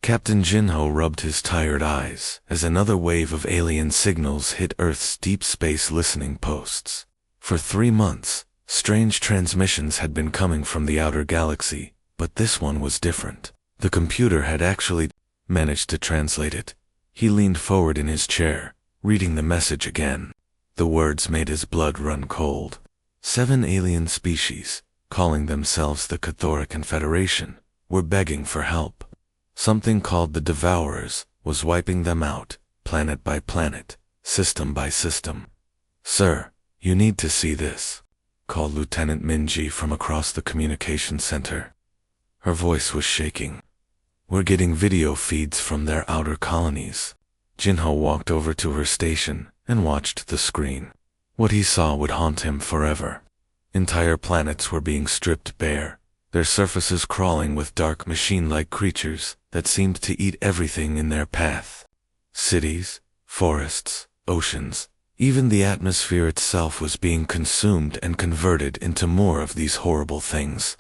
Captain Jinho rubbed his tired eyes as another wave of alien signals hit Earth's deep space listening posts. For 3 months, strange transmissions had been coming from the outer galaxy, but this one was different. The computer had actually managed to translate it. He leaned forward in his chair, reading the message again. The words made his blood run cold. 7 alien species, calling themselves the Cathora Confederation, were begging for help. Something called the Devourers was wiping them out, planet by planet, system by system. "Sir, you need to see this," called Lieutenant Minji from across the communication center. Her voice was shaking. "We're getting video feeds from their outer colonies." Jinho walked over to her station and watched the screen. What he saw would haunt him forever. Entire planets were being stripped bare, their surfaces crawling with dark machine-like creatures that seemed to eat everything in their path. Cities, forests, oceans, even the atmosphere itself was being consumed and converted into more of these horrible things.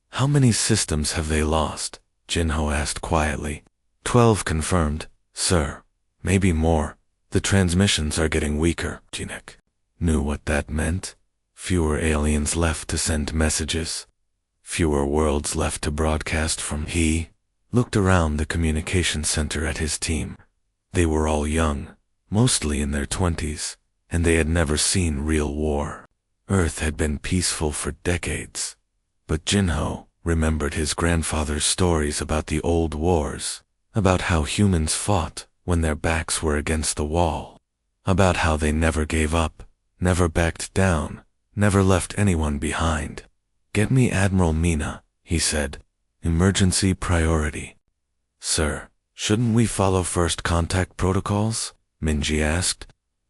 "How many systems have they lost?" Jinho asked quietly. 12 confirmed, sir. Maybe more. The transmissions are getting weaker." Jinek knew what that meant. Fewer aliens left to send messages. Fewer worlds left to broadcast from. He looked around the communication center at his team. They were all young, mostly in their 20s, and they had never seen real war. Earth had been peaceful for decades. But Jinho remembered his grandfather's stories about the old wars, about how humans fought when their backs were against the wall, about how they never gave up, never backed down, never left anyone behind. "Get me Admiral Mina," he said. "Emergency priority." "Sir, shouldn't we follow first contact protocols?" Minji asked.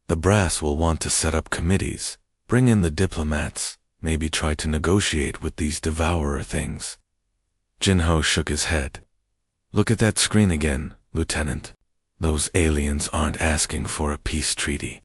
"The brass will want to set up committees, bring in the diplomats, maybe try to negotiate with these devourer things." Jinho shook his head. "Look at that screen again, Lieutenant. Those aliens aren't asking for a peace treaty.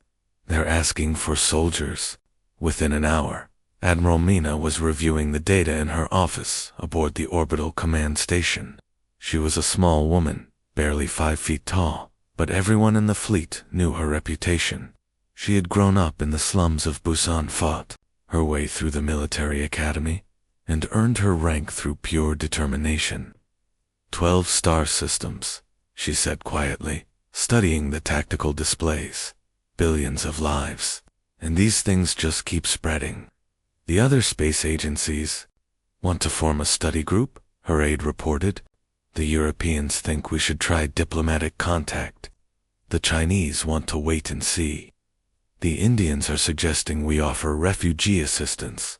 They're asking for soldiers." Within an hour, Admiral Mina was reviewing the data in her office aboard the orbital command station. She was a small woman, barely 5 feet tall, but everyone in the fleet knew her reputation. She had grown up in the slums of Busan, fought her way through the military academy, and earned her rank through pure determination. 12 star systems, she said quietly, studying the tactical displays. Billions of lives. And these things just keep spreading. "The other space agencies want to form a study group," her aide reported. "The Europeans think we should try diplomatic contact. The Chinese want to wait and see. The Indians are suggesting we offer refugee assistance."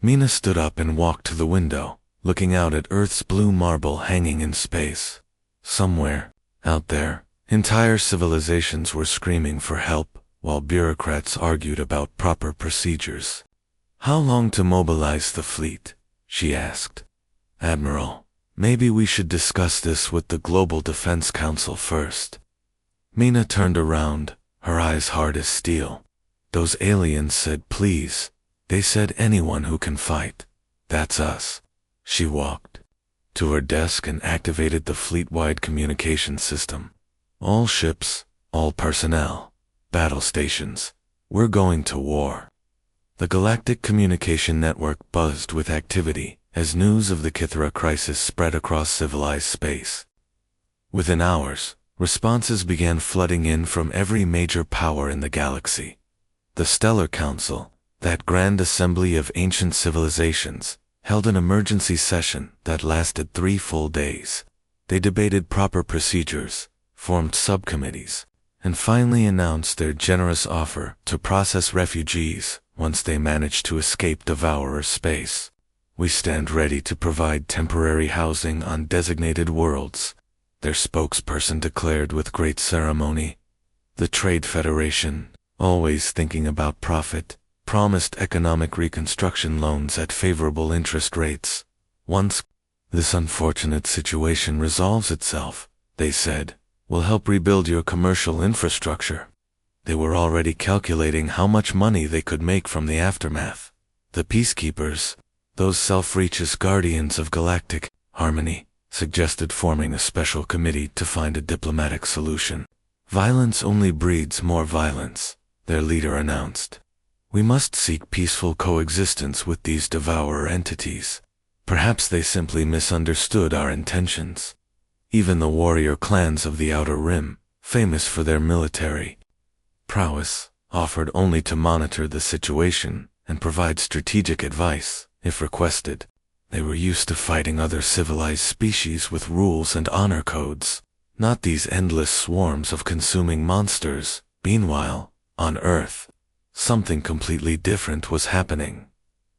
Mina stood up and walked to the window, looking out at Earth's blue marble hanging in space. Somewhere, out there, entire civilizations were screaming for help, while bureaucrats argued about proper procedures. "How long to mobilize the fleet?" she asked. "Admiral, maybe we should discuss this with the Global Defense Council first." Mina turned around, her eyes hard as steel. "Those aliens said please. They said anyone who can fight. That's us." She walked to her desk and activated the fleet-wide communication system. "All ships, all personnel, battle stations, we're going to war." The Galactic Communication Network buzzed with activity as news of the Kithra crisis spread across civilized space. Within hours, responses began flooding in from every major power in the galaxy. The Stellar Council, that grand assembly of ancient civilizations, held an emergency session that lasted 3 full days. They debated proper procedures, formed subcommittees, and finally announced their generous offer to process refugees once they managed to escape devourer space. "We stand ready to provide temporary housing on designated worlds," their spokesperson declared with great ceremony. The Trade Federation, always thinking about profit, promised economic reconstruction loans at favorable interest rates. "Once this unfortunate situation resolves itself," they said, "we'll help rebuild your commercial infrastructure." They were already calculating how much money they could make from the aftermath. The peacekeepers, those self-righteous guardians of galactic harmony, suggested forming a special committee to find a diplomatic solution. Violence only breeds more violence, their leader announced. We must seek peaceful coexistence with these devourer entities. Perhaps they simply misunderstood our intentions. Even the warrior clans of the Outer Rim, famous for their military prowess, offered only to monitor the situation and provide strategic advice, if requested. They were used to fighting other civilized species with rules and honor codes, not these endless swarms of consuming monsters. Meanwhile, on Earth, something completely different was happening.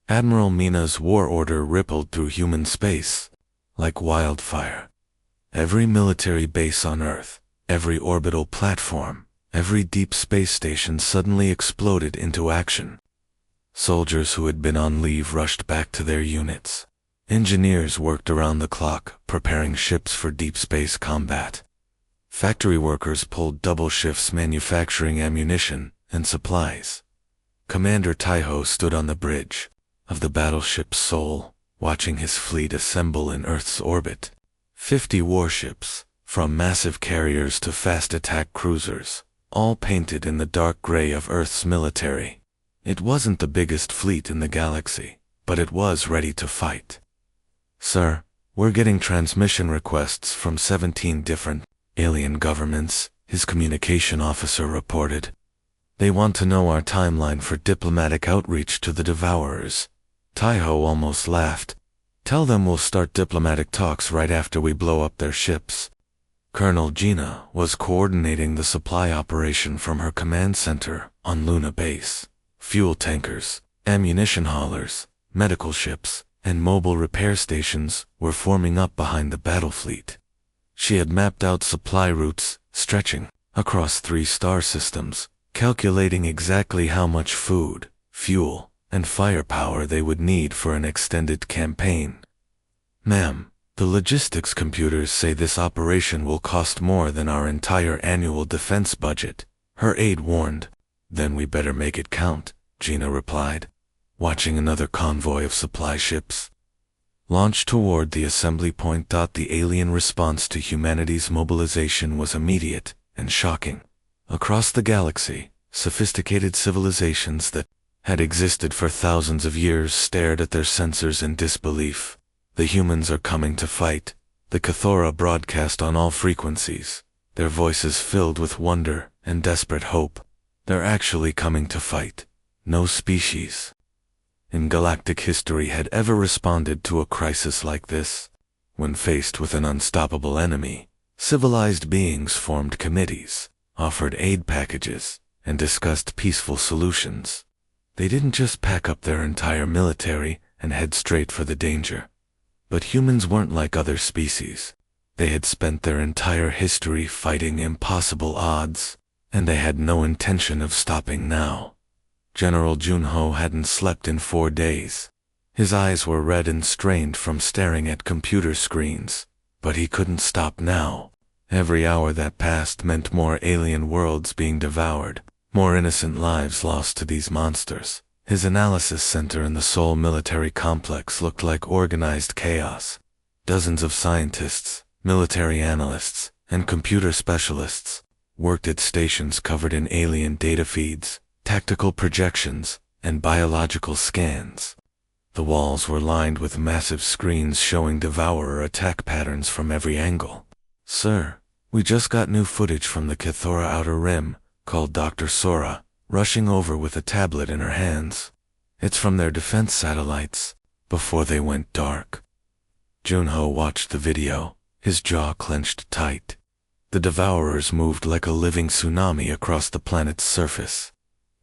Admiral Mina's war order rippled through human space like wildfire. Every military base on Earth, every orbital platform, every deep space station suddenly exploded into action. Soldiers who had been on leave rushed back to their units. Engineers worked around the clock, preparing ships for deep space combat. Factory workers pulled double shifts manufacturing ammunition and supplies. Commander Taiho stood on the bridge of the battleship Seoul, watching his fleet assemble in Earth's orbit. 50 warships, from massive carriers to fast attack cruisers, all painted in the dark gray of Earth's military. It wasn't the biggest fleet in the galaxy, but it was ready to fight. Sir, we're getting transmission requests from 17 different alien governments, his communication officer reported. They want to know our timeline for diplomatic outreach to the Devourers. Taiho almost laughed. Tell them we'll start diplomatic talks right after we blow up their ships. Colonel Gina was coordinating the supply operation from her command center on Luna Base. Fuel tankers, ammunition haulers, medical ships, and mobile repair stations were forming up behind the battle fleet. She had mapped out supply routes, stretching across 3 star systems, calculating exactly how much food, fuel, and firepower they would need for an extended campaign. Ma'am, the logistics computers say this operation will cost more than our entire annual defense budget, her aide warned. Then we better make it count, Gina replied, watching another convoy of supply ships launch toward the assembly point. The alien response to humanity's mobilization was immediate and shocking. Across the galaxy, sophisticated civilizations that had existed for thousands of years stared at their sensors in disbelief. The humans are coming to fight, the Cathora broadcast on all frequencies, their voices filled with wonder and desperate hope. They're actually coming to fight. No species in galactic history had ever responded to a crisis like this. When faced with an unstoppable enemy, civilized beings formed committees, offered aid packages, and discussed peaceful solutions. They didn't just pack up their entire military and head straight for the danger. But humans weren't like other species. They had spent their entire history fighting impossible odds, and they had no intention of stopping now. General Junho hadn't slept in 4 days. His eyes were red and strained from staring at computer screens, but he couldn't stop now. Every hour that passed meant more alien worlds being devoured, more innocent lives lost to these monsters. His analysis center in the Seoul military complex looked like organized chaos. Dozens of scientists, military analysts, and computer specialists worked at stations covered in alien data feeds, tactical projections, and biological scans. The walls were lined with massive screens showing devourer attack patterns from every angle. Sir, we just got new footage from the Cathora Outer Rim, called Dr. Sora, rushing over with a tablet in her hands. It's from their defense satellites, before they went dark. Junho watched the video, his jaw clenched tight. The devourers moved like a living tsunami across the planet's surface.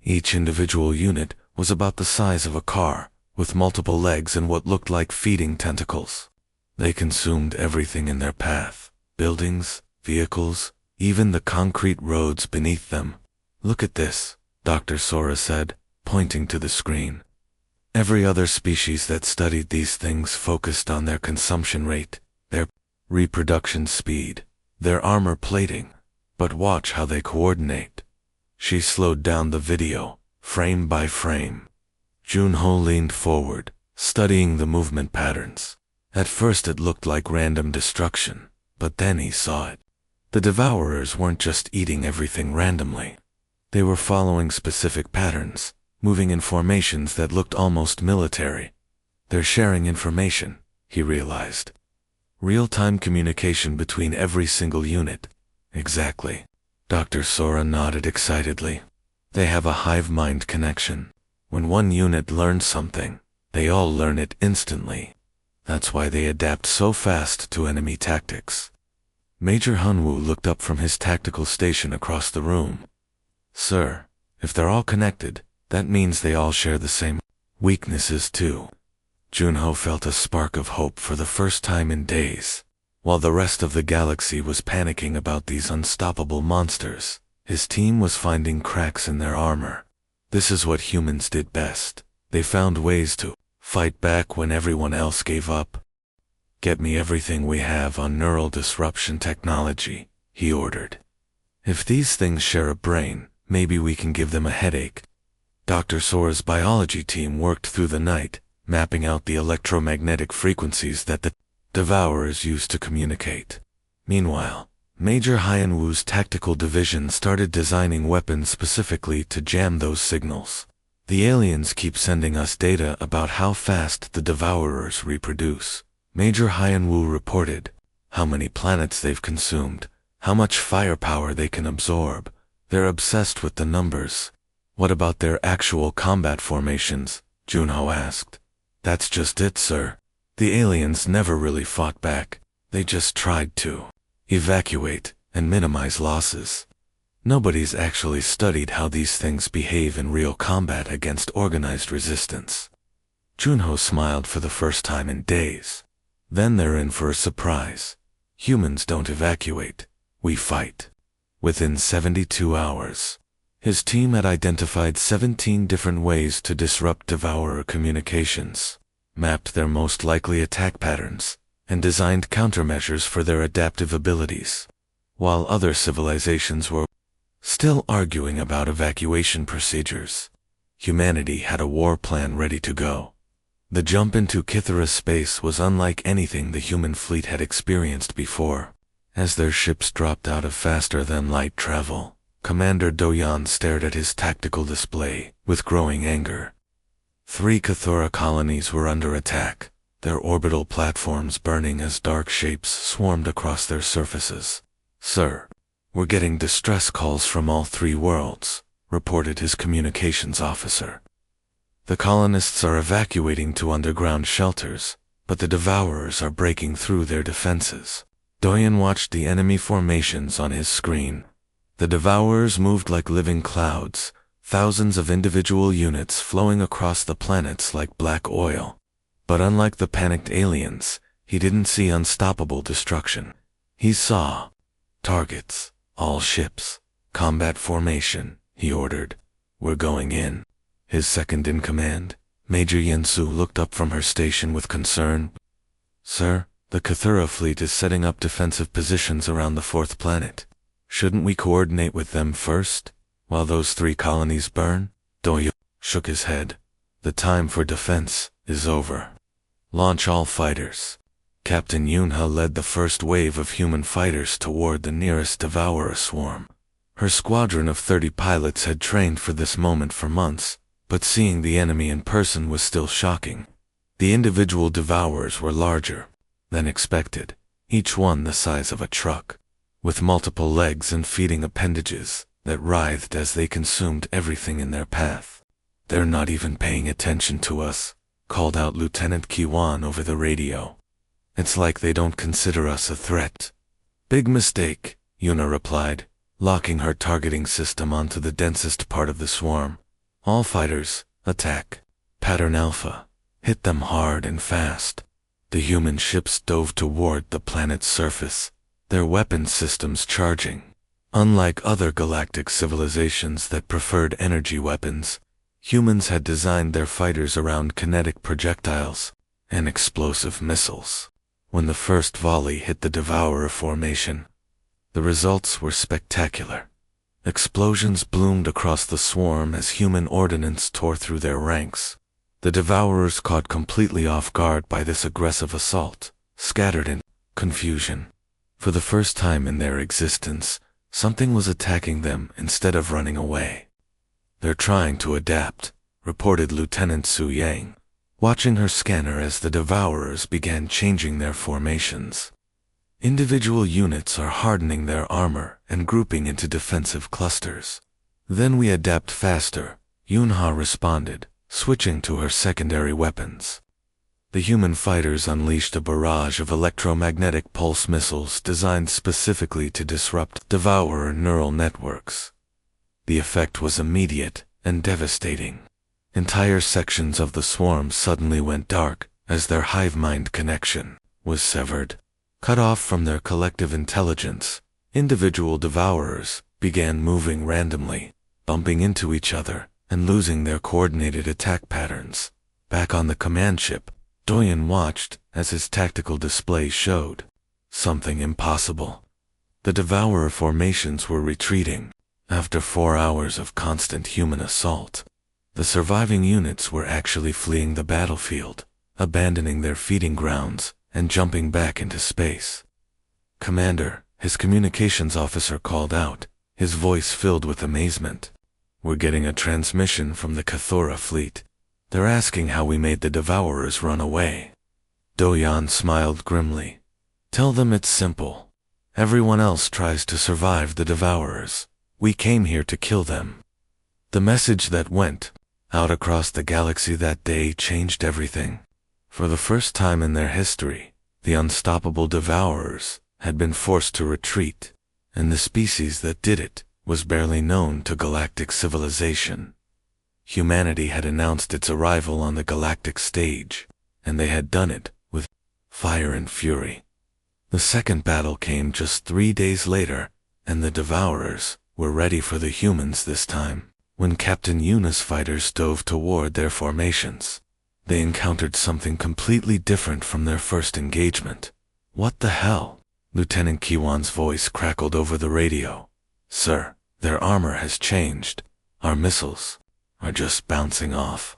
Each individual unit was about the size of a car, with multiple legs and what looked like feeding tentacles. They consumed everything in their path, buildings, vehicles, even the concrete roads beneath them. Look at this, Dr. Sora said, pointing to the screen. Every other species that studied these things focused on their consumption rate, their reproduction speed, their armor plating. But watch how they coordinate. She slowed down the video, frame by frame. Junho leaned forward, studying the movement patterns. At first it looked like random destruction, but then he saw it. The Devourers weren't just eating everything randomly. They were following specific patterns, moving in formations that looked almost military. They're sharing information, he realized. Real-time communication between every single unit. Exactly. Dr. Sora nodded excitedly. They have a hive mind connection. When one unit learns something, they all learn it instantly. That's why they adapt so fast to enemy tactics. Major Hunwoo looked up from his tactical station across the room. Sir, if they're all connected, that means they all share the same weaknesses too. Junho felt a spark of hope for the first time in days. While the rest of the galaxy was panicking about these unstoppable monsters, his team was finding cracks in their armor. This is what humans did best. They found ways to fight back when everyone else gave up. Get me everything we have on neural disruption technology, he ordered. If these things share a brain, maybe we can give them a headache. Dr. Sora's biology team worked through the night, mapping out the electromagnetic frequencies that the Devourers used to communicate. Meanwhile, Major Hyenwoo's tactical division started designing weapons specifically to jam those signals. The aliens keep sending us data about how fast the Devourers reproduce. Major Hyenwoo reported how many planets they've consumed, how much firepower they can absorb. They're obsessed with the numbers. What about their actual combat formations? Junho asked. That's just it, sir. The aliens never really fought back. They just tried to evacuate and minimize losses. Nobody's actually studied how these things behave in real combat against organized resistance. Junho smiled for the first time in days. Then they're in for a surprise. Humans don't evacuate. We fight. Within 72 hours, his team had identified 17 different ways to disrupt Devourer communications, mapped their most likely attack patterns, and designed countermeasures for their adaptive abilities. While other civilizations were still arguing about evacuation procedures, humanity had a war plan ready to go. The jump into Kythera's space was unlike anything the human fleet had experienced before. As their ships dropped out of faster-than-light travel, Commander Doyan stared at his tactical display with growing anger. 3 Kythera colonies were under attack, their orbital platforms burning as dark shapes swarmed across their surfaces. Sir, we're getting distress calls from all 3 worlds, reported his communications officer. The colonists are evacuating to underground shelters, but the Devourers are breaking through their defenses. Doyan watched the enemy formations on his screen. The Devourers moved like living clouds, thousands of individual units flowing across the planets like black oil. But unlike the panicked aliens, he didn't see unstoppable destruction. He saw targets, all ships, combat formation, he ordered. We're going in. His second-in-command, Major Yensu, looked up from her station with concern. Sir, the Kythera fleet is setting up defensive positions around the 4th planet. Shouldn't we coordinate with them first, while those 3 colonies burn? Doyan shook his head. The time for defense is over. Launch all fighters. Captain Yunha led the first wave of human fighters toward the nearest Devourer swarm. Her squadron of 30 pilots had trained for this moment for months, but seeing the enemy in person was still shocking. The individual Devourers were larger than expected, each one the size of a truck, with multiple legs and feeding appendages that writhed as they consumed everything in their path. They're not even paying attention to us, called out Lieutenant Kiwan over the radio. It's like they don't consider us a threat. Big mistake, Yuna replied, locking her targeting system onto the densest part of the swarm. All fighters, attack. Pattern Alpha. Hit them hard and fast. The human ships dove toward the planet's surface, their weapon systems charging. Unlike other galactic civilizations that preferred energy weapons, humans had designed their fighters around kinetic projectiles and explosive missiles. When the first volley hit the Devourer formation, the results were spectacular. Explosions bloomed across the swarm as human ordnance tore through their ranks. The Devourers, caught completely off guard by this aggressive assault, scattered in confusion. For the first time in their existence, something was attacking them instead of running away. "They're trying to adapt," reported Lieutenant Su Yang, watching her scanner as the Devourers began changing their formations. Individual units are hardening their armor and grouping into defensive clusters. "Then we adapt faster," Yunha responded, switching to her secondary weapons. The human fighters unleashed a barrage of electromagnetic pulse missiles designed specifically to disrupt Devourer neural networks. The effect was immediate and devastating. Entire sections of the swarm suddenly went dark as their hive mind connection was severed. Cut off from their collective intelligence, individual Devourers began moving randomly, bumping into each other and losing their coordinated attack patterns. Back on the command ship, Doyen watched as his tactical display showed something impossible. The Devourer formations were retreating. After 4 hours of constant human assault, the surviving units were actually fleeing the battlefield, abandoning their feeding grounds and jumping back into space. "Commander," his communications officer called out, his voice filled with amazement. "We're getting a transmission from the Cathora fleet. They're asking how we made the Devourers run away." Doyan smiled grimly. "Tell them it's simple. Everyone else tries to survive the Devourers. We came here to kill them." The message that went out across the galaxy that day changed everything. For the first time in their history, the unstoppable Devourers had been forced to retreat, and the species that did it was barely known to galactic civilization. Humanity had announced its arrival on the galactic stage, and they had done it with fire and fury. The second battle came just 3 days later, and the Devourers were ready for the humans this time. When Captain Yuna's fighters dove toward their formations, they encountered something completely different from their first engagement. "What the hell?" Lieutenant Kiwan's voice crackled over the radio. "Sir, their armor has changed. Our missiles are just bouncing off."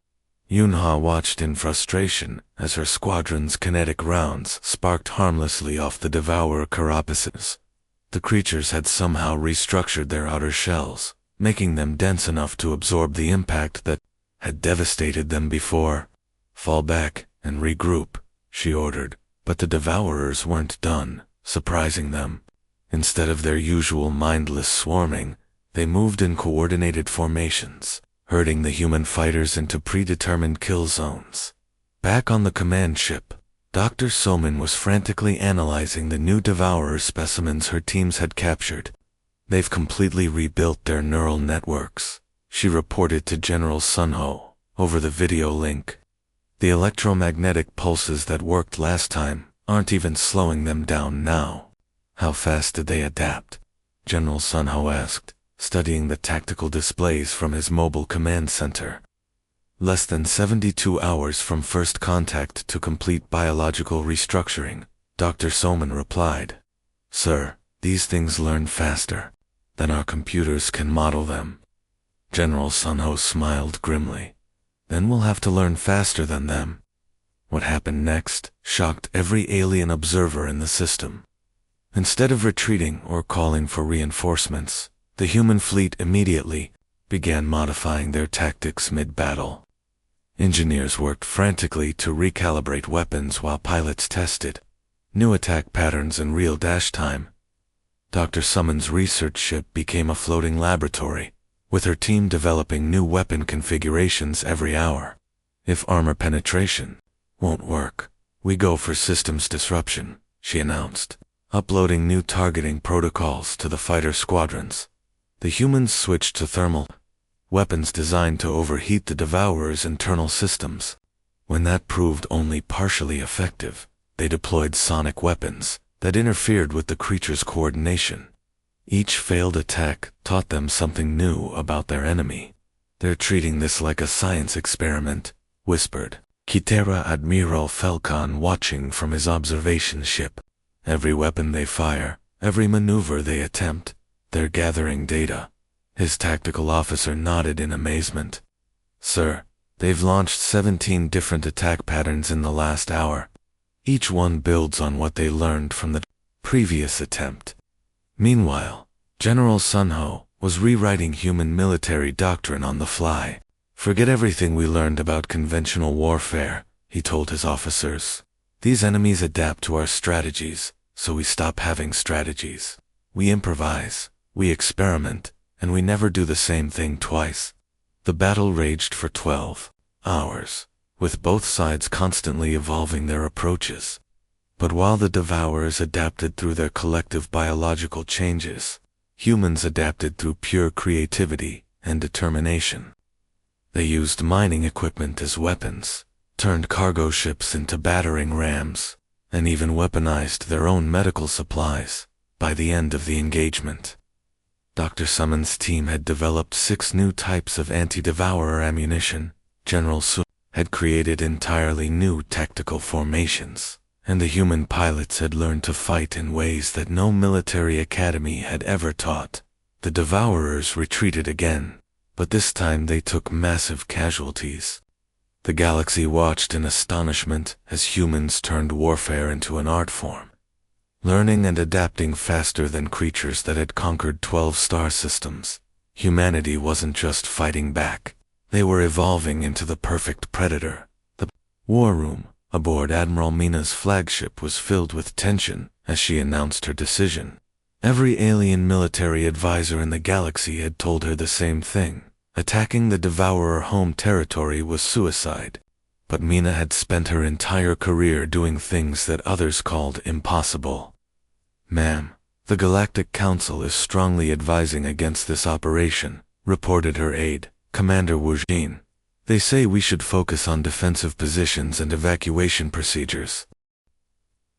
Yunha watched in frustration as her squadron's kinetic rounds sparked harmlessly off the Devourer carapaces. The creatures had somehow restructured their outer shells, making them dense enough to absorb the impact that had devastated them before. "Fall back and regroup," she ordered, but the Devourers weren't done, surprising them. Instead of their usual mindless swarming, they moved in coordinated formations, herding the human fighters into predetermined kill zones. Back on the command ship, Dr. Soman was frantically analyzing the new Devourer specimens her teams had captured. "They've completely rebuilt their neural networks," she reported to General Sunho over the video link. "The electromagnetic pulses that worked last time aren't even slowing them down now." "How fast did they adapt?" General Sunho asked, studying the tactical displays from his mobile command center. "Less than 72 hours from first contact to complete biological restructuring," Dr. Soman replied. "Sir, these things learn faster than our computers can model them." General Sunho smiled grimly. "Then we'll have to learn faster than them." What happened next shocked every alien observer in the system. Instead of retreating or calling for reinforcements, the human fleet immediately began modifying their tactics mid-battle. Engineers worked frantically to recalibrate weapons while pilots tested new attack patterns in real dash time. Dr. Summon's research ship became a floating laboratory, with her team developing new weapon configurations every hour. "If armor penetration won't work, we go for systems disruption," she announced, uploading new targeting protocols to the fighter squadrons. The humans switched to thermal weapons designed to overheat the Devourer's internal systems. When that proved only partially effective, they deployed sonic weapons that interfered with the creature's coordination. Each failed attack taught them something new about their enemy. "They're treating this like a science experiment," whispered Kitera Admiral Falcon, watching from his observation ship. "Every weapon they fire, every maneuver they attempt, they're gathering data." His tactical officer nodded in amazement. "Sir, They've launched 17 different attack patterns in the last hour. Each one builds on what they learned from the previous attempt. Meanwhile, General Sunho was rewriting human military doctrine on the fly. "Forget everything we learned about conventional warfare," he told his officers. "These enemies adapt to our strategies, so we stop having strategies. We improvise, we experiment, and we never do the same thing twice." The battle raged for 12 hours, with both sides constantly evolving their approaches. But while the Devourers adapted through their collective biological changes, humans adapted through pure creativity and determination. They used mining equipment as weapons, turned cargo ships into battering rams, and even weaponized their own medical supplies. By the end of the engagement, Dr. Summon's team had developed 6 new types of anti-devourer ammunition. General Sun had created entirely new tactical formations, and the human pilots had learned to fight in ways that no military academy had ever taught. The Devourers retreated again, but this time they took massive casualties. The galaxy watched in astonishment as humans turned warfare into an art form, learning and adapting faster than creatures that had conquered 12 star systems. Humanity wasn't just fighting back. They were evolving into the perfect predator. The war room aboard Admiral Mina's flagship was filled with tension as she announced her decision. Every alien military advisor in the galaxy had told her the same thing. Attacking the Devourer home territory was suicide. But Mina had spent her entire career doing things that others called impossible. "Ma'am, the Galactic Council is strongly advising against this operation," reported her aide, Commander Wu Jin. "They say we should focus on defensive positions and evacuation procedures."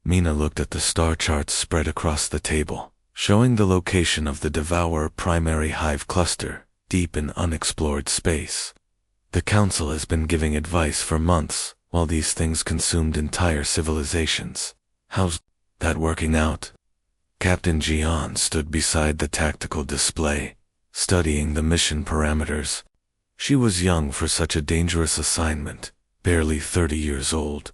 Mina looked at the star charts spread across the table, showing the location of the Devourer primary hive cluster, deep in unexplored space. "The Council has been giving advice for months, while these things consumed entire civilizations. How's that working out?" Captain Jian stood beside the tactical display, studying the mission parameters. She was young for such a dangerous assignment, barely 30 years old.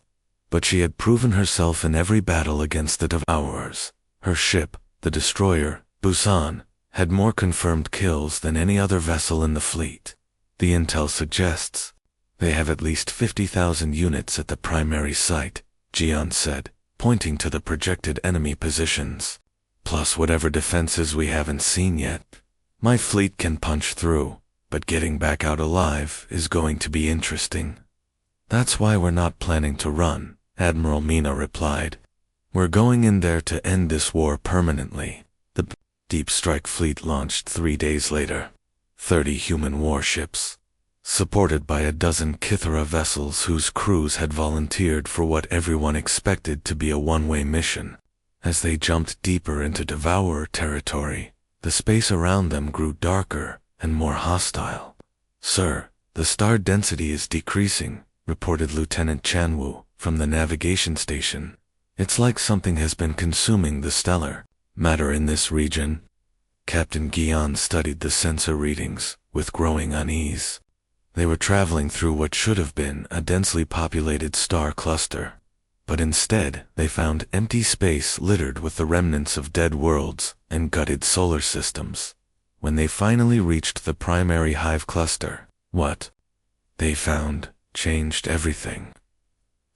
But she had proven herself in every battle against the Devourers. Her ship, the destroyer, Busan, had more confirmed kills than any other vessel in the fleet. "The intel suggests they have at least 50,000 units at the primary site," Jian said, pointing to the projected enemy positions. "Plus whatever defenses we haven't seen yet. My fleet can punch through, but getting back out alive is going to be interesting." "That's why we're not planning to run," Admiral Mina replied. "We're going in there to end this war permanently." The Deep Strike Fleet launched 3 days later. 30 human warships, supported by a dozen Kithara vessels whose crews had volunteered for what everyone expected to be a one-way mission. As they jumped deeper into Devourer territory, the space around them grew darker and more hostile. "Sir, the star density is decreasing," reported Lieutenant Chanwu from the navigation station. "It's like something has been consuming the stellar matter in this region." Captain Guion studied the sensor readings with growing unease. They were traveling through what should have been a densely populated star cluster, but instead they found empty space littered with the remnants of dead worlds and gutted solar systems. When they finally reached the primary hive cluster, what they found changed everything.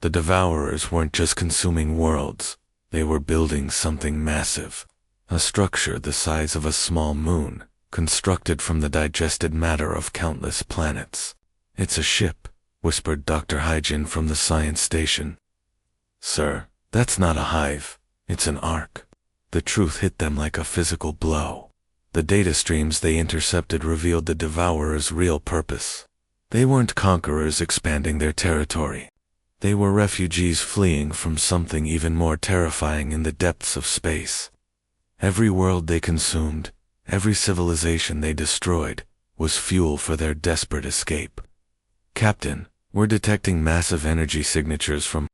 The Devourers weren't just consuming worlds, they were building something massive. A structure the size of a small moon, constructed from the digested matter of countless planets. "It's a ship," whispered Dr. Hyjin from the science station. "Sir, that's not a hive, it's an ark." The truth hit them like a physical blow. The data streams they intercepted revealed the Devourers' real purpose. They weren't conquerors expanding their territory. They were refugees fleeing from something even more terrifying in the depths of space. Every world they consumed, every civilization they destroyed, was fuel for their desperate escape. "Captain, we're detecting massive energy signatures from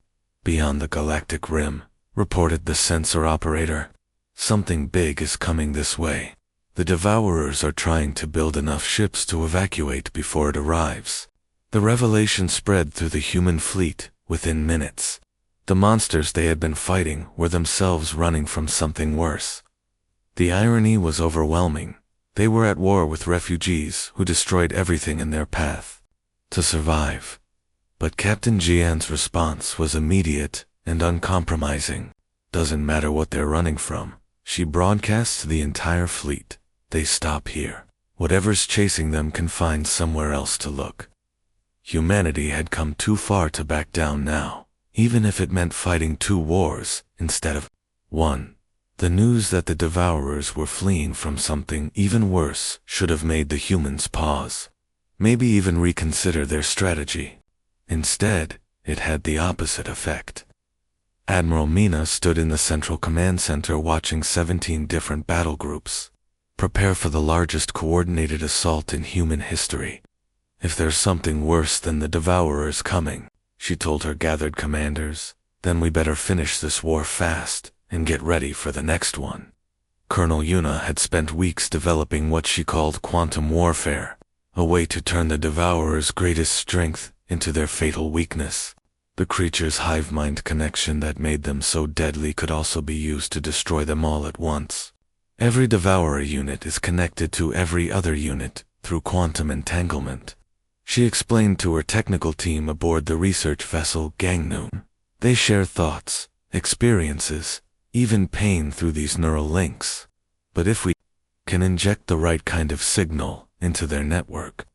beyond the galactic rim," reported the sensor operator. "Something big is coming this way. The Devourers are trying to build enough ships to evacuate before it arrives." The revelation spread through the human fleet within minutes. The monsters they had been fighting were themselves running from something worse. The irony was overwhelming. They were at war with refugees who destroyed everything in their path to survive. But Captain Jian's response was immediate and uncompromising. Doesn't matter what they're running from, she broadcasts to the entire fleet. They stop here. Whatever's chasing them can find somewhere else to look. Humanity had come too far to back down now, even if it meant fighting 2 wars instead of 1. The news that the Devourers were fleeing from something even worse should have made the humans pause, maybe even reconsider their strategy. Instead, it had the opposite effect. Admiral Mina stood in the Central Command Center watching 17 different battle groups prepare for the largest coordinated assault in human history. If there's something worse than the Devourers coming, she told her gathered commanders, then we better finish this war fast and get ready for the next one. Colonel Yuna had spent weeks developing what she called quantum warfare, a way to turn the Devourers' greatest strength into their fatal weakness. The creature's hive mind connection that made them so deadly could also be used to destroy them all at once. Every Devourer unit is connected to every other unit through quantum entanglement. She explained to her technical team aboard the research vessel Gangnoon. They share thoughts, experiences, even pain through these neural links. But if we can inject the right kind of signal into their network.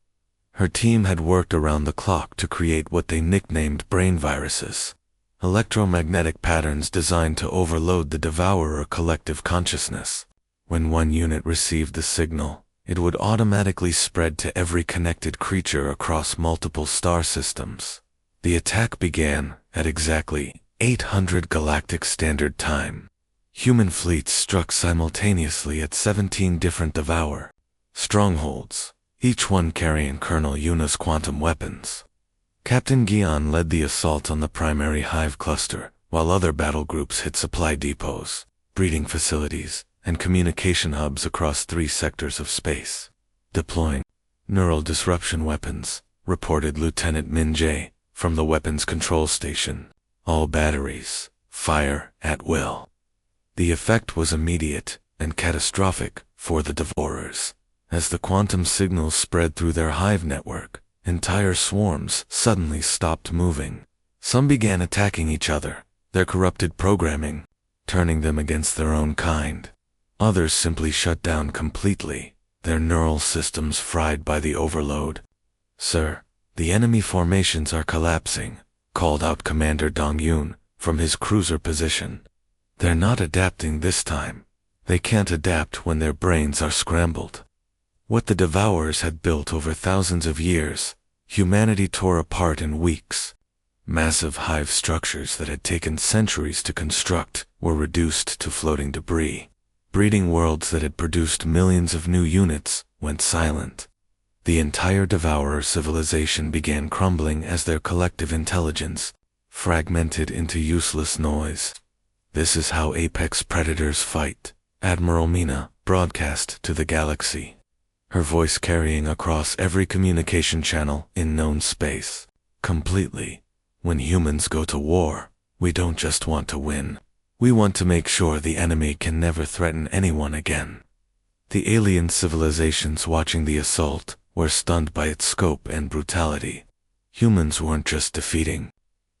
Her team had worked around the clock to create what they nicknamed brain viruses, electromagnetic patterns designed to overload the Devourer collective consciousness. When one unit received the signal, it would automatically spread to every connected creature across multiple star systems. The attack began at exactly 800 Galactic Standard Time. Human fleets struck simultaneously at 17 different Devourer strongholds, each one carrying Colonel Yuna's quantum weapons. Captain Gian led the assault on the primary hive cluster, while other battle groups hit supply depots, breeding facilities, and communication hubs across 3 sectors of space. Deploying neural disruption weapons, reported Lieutenant Min Jae from the weapons control station. All batteries fire at will. The effect was immediate and catastrophic for the Devourers. As the quantum signals spread through their hive network, entire swarms suddenly stopped moving. Some began attacking each other, their corrupted programming turning them against their own kind. Others simply shut down completely, their neural systems fried by the overload. "Sir, the enemy formations are collapsing," called out Commander Dong Yun from his cruiser position. "They're not adapting this time. They can't adapt when their brains are scrambled." What the Devourers had built over thousands of years, humanity tore apart in weeks. Massive hive structures that had taken centuries to construct were reduced to floating debris. Breeding worlds that had produced millions of new units went silent. The entire Devourer civilization began crumbling as their collective intelligence fragmented into useless noise. "This is how apex predators fight," Admiral Mina broadcast to the galaxy, her voice carrying across every communication channel in known space. "Completely. When humans go to war, we don't just want to win. We want to make sure the enemy can never threaten anyone again." The alien civilizations watching the assault were stunned by its scope and brutality. Humans weren't just defeating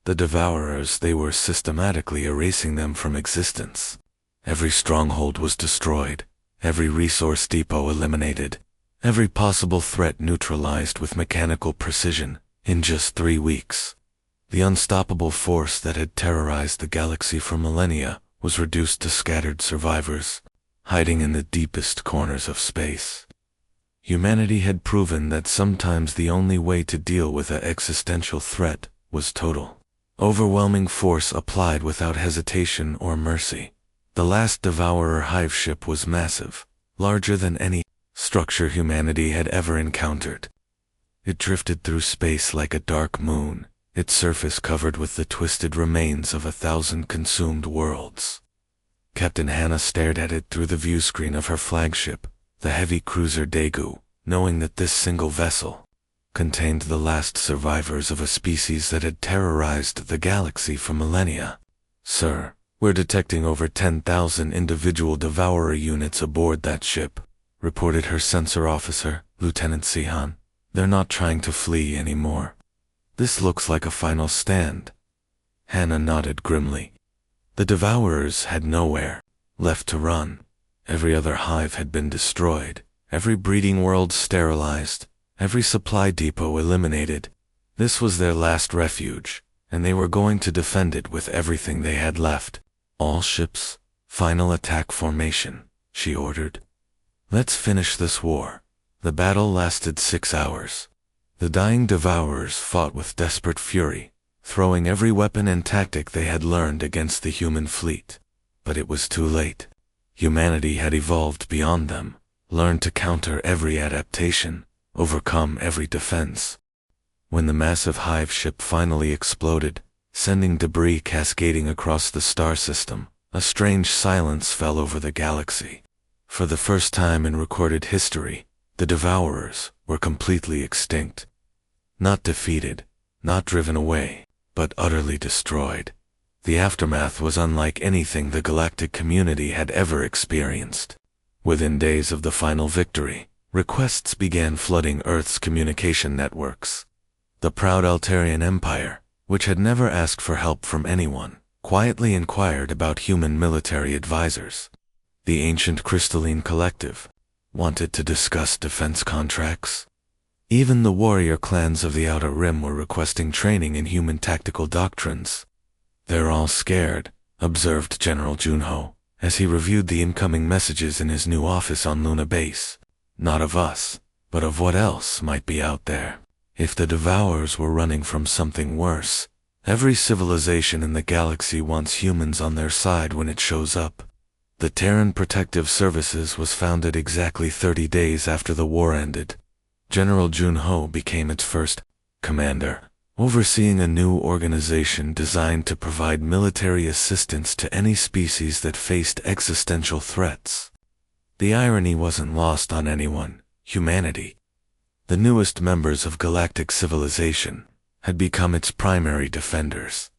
the Devourers, they were systematically erasing them from existence. Every stronghold was destroyed, every resource depot eliminated, every possible threat neutralized with mechanical precision in just 3 weeks. The unstoppable force that had terrorized the galaxy for millennia was reduced to scattered survivors, hiding in the deepest corners of space. Humanity had proven that sometimes the only way to deal with an existential threat was total, overwhelming force applied without hesitation or mercy. The last Devourer hive ship was massive, larger than any structure humanity had ever encountered. It drifted through space like a dark moon, its surface covered with the twisted remains of 1,000 consumed worlds. Captain Hannah stared at it through the viewscreen of her flagship, the heavy cruiser Daegu, knowing that this single vessel contained the last survivors of a species that had terrorized the galaxy for millennia. "Sir, we're detecting over 10,000 individual devourer units aboard that ship," reported her sensor officer, Lieutenant Sihan. "They're not trying to flee anymore. This looks like a final stand." Hannah nodded grimly. The devourers had nowhere left to run. Every other hive had been destroyed, every breeding world sterilized, every supply depot eliminated. This was their last refuge, and they were going to defend it with everything they had left. "All ships, final attack formation," she ordered. "Let's finish this war." The battle lasted 6 hours. The dying devourers fought with desperate fury, throwing every weapon and tactic they had learned against the human fleet. But it was too late. Humanity had evolved beyond them, learned to counter every adaptation, overcome every defense. When the massive hive ship finally exploded, sending debris cascading across the star system, a strange silence fell over the galaxy. For the first time in recorded history, the devourers were completely extinct. Not defeated, not driven away, but utterly destroyed. The aftermath was unlike anything the galactic community had ever experienced. Within days of the final victory, requests began flooding Earth's communication networks. The proud Altarian Empire, which had never asked for help from anyone, quietly inquired about human military advisors. The ancient Crystalline Collective wanted to discuss defense contracts. Even the warrior clans of the Outer Rim were requesting training in human tactical doctrines. "They're all scared," observed General Junho, as he reviewed the incoming messages in his new office on Luna Base. "Not of us, but of what else might be out there. If the Devourers were running from something worse, every civilization in the galaxy wants humans on their side when it shows up." The Terran Protective Services was founded exactly 30 days after the war ended. General Junho became its first commander, overseeing a new organization designed to provide military assistance to any species that faced existential threats. The irony wasn't lost on anyone: humanity. The newest members of galactic civilization had become its primary defenders.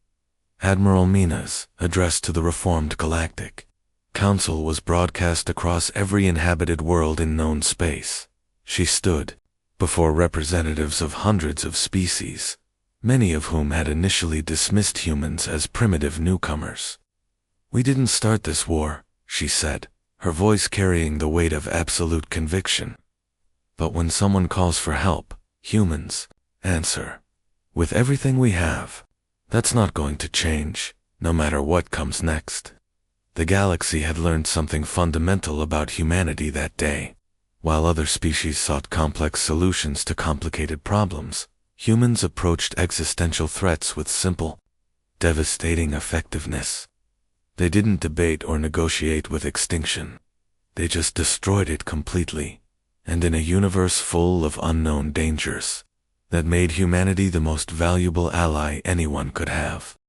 Admiral Mina's address to the reformed Galactic Council was broadcast across every inhabited world in known space. She stood before representatives of hundreds of species, many of whom had initially dismissed humans as primitive newcomers. "We didn't start this war," she said, her voice carrying the weight of absolute conviction. "But when someone calls for help, humans answer. With everything we have. That's not going to change, no matter what comes next." The galaxy had learned something fundamental about humanity that day. While other species sought complex solutions to complicated problems, humans approached existential threats with simple, devastating effectiveness. They didn't debate or negotiate with extinction. They just destroyed it completely. And in a universe full of unknown dangers, that made humanity the most valuable ally anyone could have.